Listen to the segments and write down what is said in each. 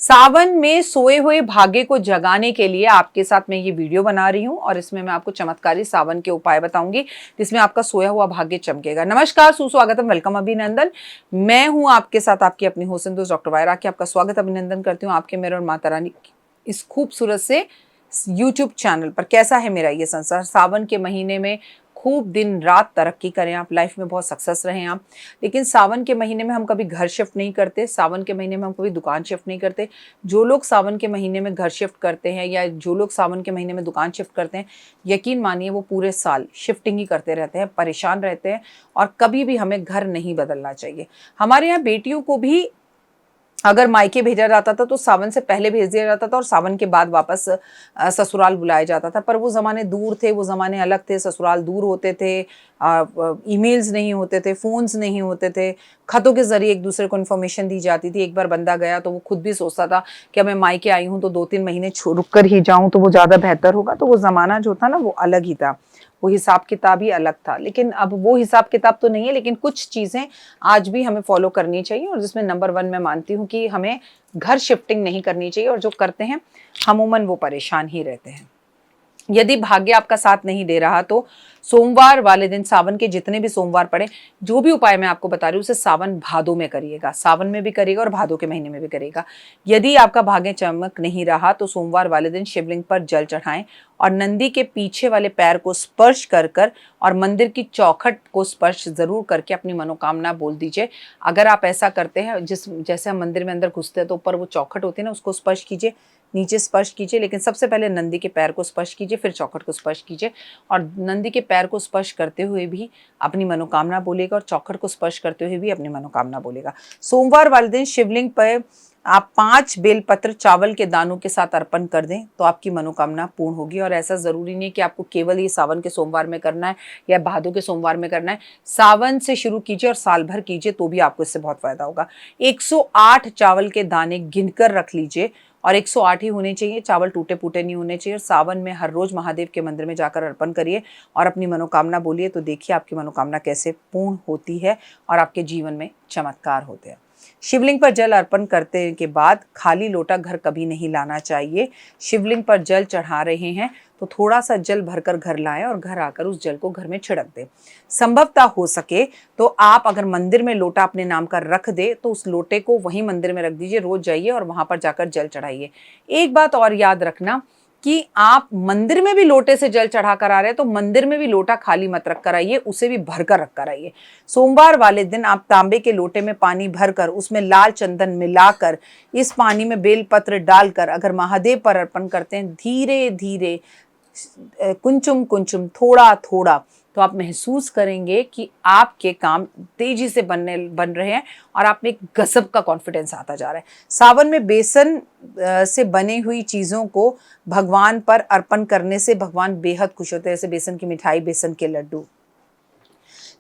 सावन में सोए हुए भाग्य को जगाने के लिए आपके साथ मैं ये वीडियो बना रही हूँ और इसमें मैं आपको चमत्कारी सावन के उपाय बताऊंगी जिसमें आपका सोया हुआ भाग्य चमकेगा। नमस्कार, सुस्वागतम, वेलकम, अभिनंदन। मैं हूँ आपके साथ आपकी अपनी होसन दोस्त डॉक्टर वायरा की आपका स्वागत अभिनंदन करती हूँ आपके मेरे और माता रानी इस खूबसूरत से यूट्यूब चैनल पर। कैसा है मेरा ये संसार? सावन के महीने में खूब दिन रात तरक्की करें आप, लाइफ में बहुत सक्सेस रहें आप। लेकिन सावन के महीने में हम कभी घर शिफ्ट नहीं करते, सावन के महीने में हम कभी दुकान शिफ्ट नहीं करते। जो लोग सावन के महीने में घर शिफ्ट करते हैं या जो लोग सावन के महीने में दुकान शिफ्ट करते हैं, यकीन मानिए वो पूरे साल शिफ्टिंग ही करते रहते हैं, परेशान रहते हैं और कभी भी हमें घर नहीं बदलना चाहिए। हमारे यहाँ बेटियों को भी अगर मायके भेजा जाता था तो सावन से पहले भेज दिया जाता था और सावन के बाद वापस ससुराल बुलाया जाता था। पर वो ज़माने दूर थे, वो ज़माने अलग थे, ससुराल दूर होते थे, ईमेल्स नहीं होते थे, फ़ोन्स नहीं होते थे, खतों के ज़रिए एक दूसरे को इन्फॉर्मेशन दी जाती थी। एक बार बंदा गया तो वो खुद भी सोचता था कि मैं मायके आई हूँ तो 2-3 महीने रुक कर ही जाऊँ तो वो ज़्यादा बेहतर होगा। तो वो ज़माना जो था ना वो अलग ही था, वो हिसाब किताब ही अलग था। लेकिन अब वो हिसाब किताब तो नहीं है, लेकिन कुछ चीज़ें आज भी हमें फॉलो करनी चाहिए और जिसमें नंबर 1 मैं मानती हूँ कि हमें घर शिफ्टिंग नहीं करनी चाहिए और जो करते हैं अमूमन वो परेशान ही रहते हैं। यदि भाग्य आपका साथ नहीं दे रहा तो सोमवार वाले दिन, सावन के जितने भी सोमवार पड़े, जो भी उपाय मैं आपको बता रही हूँ उसे सावन भादों में करिएगा, सावन में भी करिएगा और भादों के महीने में भी करिएगा। यदि आपका भाग्य चमक नहीं रहा तो सोमवार वाले दिन शिवलिंग पर जल चढ़ाएं और नंदी के पीछे वाले पैर को स्पर्श कर कर और मंदिर की चौखट को स्पर्श जरूर करके अपनी मनोकामना बोल दीजिए। अगर आप ऐसा करते हैं, जैसे हम मंदिर में अंदर घुसते हैं तो ऊपर वो चौखट होती है ना, उसको स्पर्श कीजिए, नीचे स्पर्श कीजिए, लेकिन सबसे पहले नंदी के पैर को स्पर्श कीजिए, फिर चौखट को स्पर्श कीजिए और नंदी के पैर को स्पर्श करते हुए भी अपनी मनोकामना बोलेगा और चौखट को स्पर्श करते हुए भी अपनी मनोकामना बोलेगा। सोमवार वाले दिन शिवलिंग पर आप 5 बेलपत्र चावल के दानों के साथ अर्पण कर दें तो आपकी मनोकामना पूर्ण होगी। और ऐसा ज़रूरी नहीं है कि आपको केवल ये सावन के सोमवार में करना है या भादों के सोमवार में करना है। सावन से शुरू कीजिए और साल भर कीजिए तो भी आपको इससे बहुत फायदा होगा। 108 चावल के दाने गिनकर रख लीजिए और 108 ही होने चाहिए, चावल टूटे फूटे नहीं होने चाहिए। और सावन में हर रोज महादेव के मंदिर में जाकर अर्पण करिए और अपनी मनोकामना बोलिए तो देखिए आपकी मनोकामना कैसे पूर्ण होती है और आपके जीवन में चमत्कार होते हैं। शिवलिंग पर जल अर्पण करने के बाद खाली लोटा घर कभी नहीं लाना चाहिए। शिवलिंग पर जल चढ़ा रहे हैं तो थोड़ा सा जल भरकर घर लाएं और घर आकर उस जल को घर में छिड़क दें। संभवतः हो सके तो आप अगर मंदिर में लोटा अपने नाम का रख दे तो उस लोटे को वहीं मंदिर में रख दीजिए, रोज जाइए और वहां पर जाकर जल चढ़ाइए। एक बात और याद रखना कि आप मंदिर में भी लोटे से जल चढ़ा कर आ रहे हैं तो मंदिर में भी लोटा खाली मत रख कर आइए, उसे भी भरकर रख कर आइए। सोमवार वाले दिन आप तांबे के लोटे में पानी भरकर उसमें लाल चंदन मिलाकर इस पानी में बेलपत्र डालकर अगर महादेव पर अर्पण करते हैं, धीरे धीरे कुंचुम कुंचुम थोड़ा थोड़ा, तो आप महसूस करेंगे कि आपके काम तेजी से बन रहे हैं और आप में एक गजब का कॉन्फिडेंस आता जा रहा है। सावन में बेसन से बनी हुई चीज़ों को भगवान पर अर्पण करने से भगवान बेहद खुश होते हैं, जैसे बेसन की मिठाई, बेसन के लड्डू।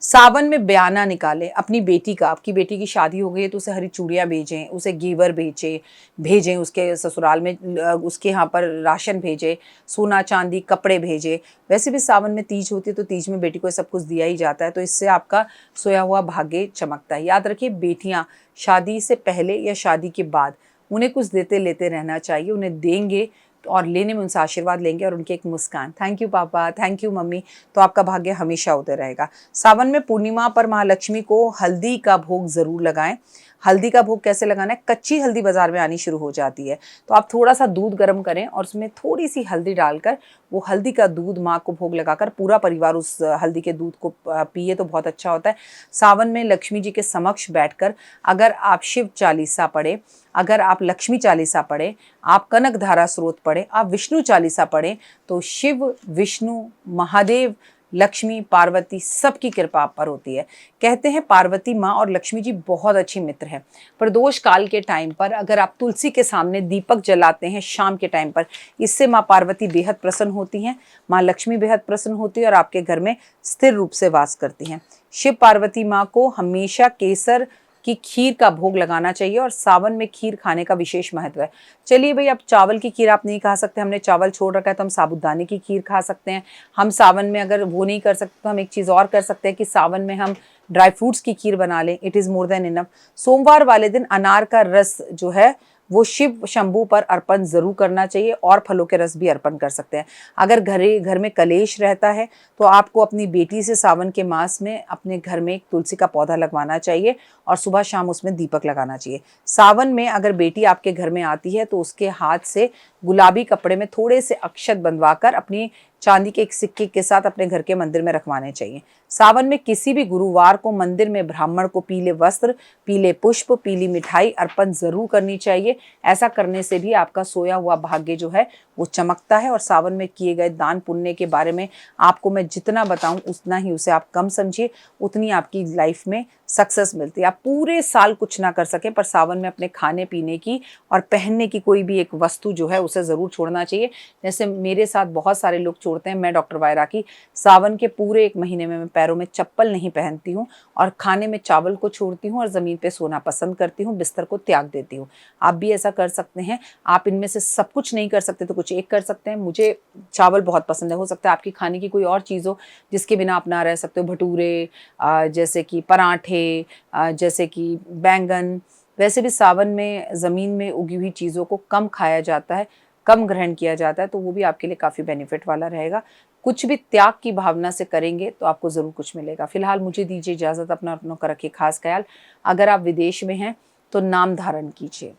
सावन में बयाना निकालें अपनी बेटी का, आपकी बेटी की शादी हो गई है तो उसे हरी चूड़ियाँ भेजें, उसे घेवर भेजें उसके ससुराल में, उसके यहाँ पर राशन भेजें, सोना चांदी कपड़े भेजें। वैसे भी सावन में तीज होती है तो तीज में बेटी को सब कुछ दिया ही जाता है, तो इससे आपका सोया हुआ भाग्य चमकता है। याद रखिए, बेटियाँ शादी से पहले या शादी के बाद उन्हें कुछ देते लेते रहना चाहिए, उन्हें देंगे और लेने में उनसे आशीर्वाद लेंगे और उनकी एक मुस्कान, थैंक यू पापा, थैंक यू मम्मी, तो आपका भाग्य हमेशा होते रहेगा। सावन में पूर्णिमा पर महालक्ष्मी को हल्दी का भोग जरूर लगाएं। हल्दी का भोग कैसे लगाना है? कच्ची हल्दी बाजार में आनी शुरू हो जाती है तो आप थोड़ा सा दूध गर्म करें और उसमें थोड़ी सी हल्दी डालकर वो हल्दी का दूध माँ को भोग लगाकर पूरा परिवार उस हल्दी के दूध को पिए तो बहुत अच्छा होता है। सावन में लक्ष्मी जी के समक्ष बैठकर अगर आप शिव चालीसा पढ़े, अगर आप लक्ष्मी चालीसा पढ़े, आप कनक धारा स्रोत पढ़े, आप विष्णु चालीसा पढ़े तो शिव, विष्णु, महादेव, लक्ष्मी, पार्वती सबकी कृपा आप पर होती है। कहते हैं पार्वती माँ और लक्ष्मी जी बहुत अच्छी मित्र हैं। प्रदोष काल के टाइम पर अगर आप तुलसी के सामने दीपक जलाते हैं शाम के टाइम पर, इससे माँ पार्वती बेहद प्रसन्न होती हैं, माँ लक्ष्मी बेहद प्रसन्न होती है और आपके घर में स्थिर रूप से वास करती हैं। शिव पार्वती माँ को हमेशा केसर की खीर का भोग लगाना चाहिए और सावन में खीर खाने का विशेष महत्व है। चलिए भाई, अब चावल की खीर आप नहीं खा सकते, हमने चावल छोड़ रखा है तो हम साबूदाने की खीर खा सकते हैं। हम सावन में अगर वो नहीं कर सकते तो हम एक चीज़ और कर सकते हैं कि सावन में हम ड्राई फ्रूट्स की खीर बना लें, it is more than enough. सोमवार वाले दिन अनार का रस जो है वो शिव शंभू पर अर्पण जरूर करना चाहिए और फलों के रस भी अर्पण कर सकते हैं। अगर घर में कलेश रहता है तो आपको अपनी बेटी से सावन के मास में अपने घर में एक तुलसी का पौधा लगवाना चाहिए और सुबह शाम उसमें दीपक लगाना चाहिए। सावन में अगर बेटी आपके घर में आती है तो उसके हाथ से गुलाबी कपड़े में थोड़े से अक्षत बंधवाकर अपनी चांदी के एक सिक्के के साथ अपने घर के मंदिर में रखवाने चाहिए। सावन में किसी भी गुरुवार को मंदिर में ब्राह्मण को पीले वस्त्र, पीले पुष्प, पीली मिठाई अर्पण जरूर करनी चाहिए। ऐसा करने से भी आपका सोया हुआ भाग्य जो है वो चमकता है। और सावन में किए गए दान पुण्य के बारे में आपको मैं जितना बताऊं उतना ही उसे आप कम समझिए, उतनी आपकी लाइफ में सक्सेस मिलती है। आप पूरे साल कुछ ना कर सके पर सावन में अपने खाने पीने की और पहनने की कोई भी एक वस्तु जो है उसे ज़रूर छोड़ना चाहिए। जैसे मेरे साथ बहुत सारे लोग छोड़ते हैं, मैं डॉक्टर वायरा की सावन के पूरे 1 महीने में मैं पैरों में चप्पल नहीं पहनती हूँ और खाने में चावल को छोड़ती हूँ और ज़मीन पे सोना पसंद करती हूँ, बिस्तर को त्याग देती हूँ। आप भी ऐसा कर सकते हैं। आप इनमें से सब कुछ नहीं कर सकते तो कुछ एक कर सकते हैं। मुझे चावल बहुत पसंद है, हो सकता है आपकी खाने की कोई और चीज़ हो जिसके बिना आप ना रह सकते हो। भटूरे, जैसे कि पराठे, जैसे कि बैंगन। वैसे भी सावन में ज़मीन में उगी हुई चीज़ों को कम खाया जाता है, कम ग्रहण किया जाता है, तो वो भी आपके लिए काफ़ी बेनिफिट वाला रहेगा। कुछ भी त्याग की भावना से करेंगे तो आपको ज़रूर कुछ मिलेगा। फिलहाल मुझे दीजिए इजाज़त, अपनों का रखिए खास ख्याल। अगर आप विदेश में हैं तो नाम धारण कीजिए,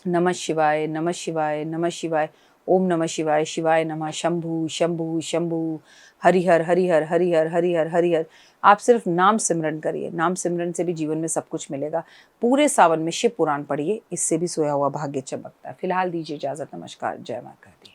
नमः शिवाय, नमः शिवाय, नमः शिवाय, ओम नमः शिवाय, शिवाय नमः, शंभु शंभु शंभु, हरिहर हरिहर हरिहर हरिहर हरिहर। आप सिर्फ नाम सिमरन करिए, नाम सिमरन से भी जीवन में सब कुछ मिलेगा। पूरे सावन में शिव पुराण पढ़िए, इससे भी सोया हुआ भाग्य चमकता है। फिलहाल दीजिए इजाज़त, नमस्कार, जय माता दी।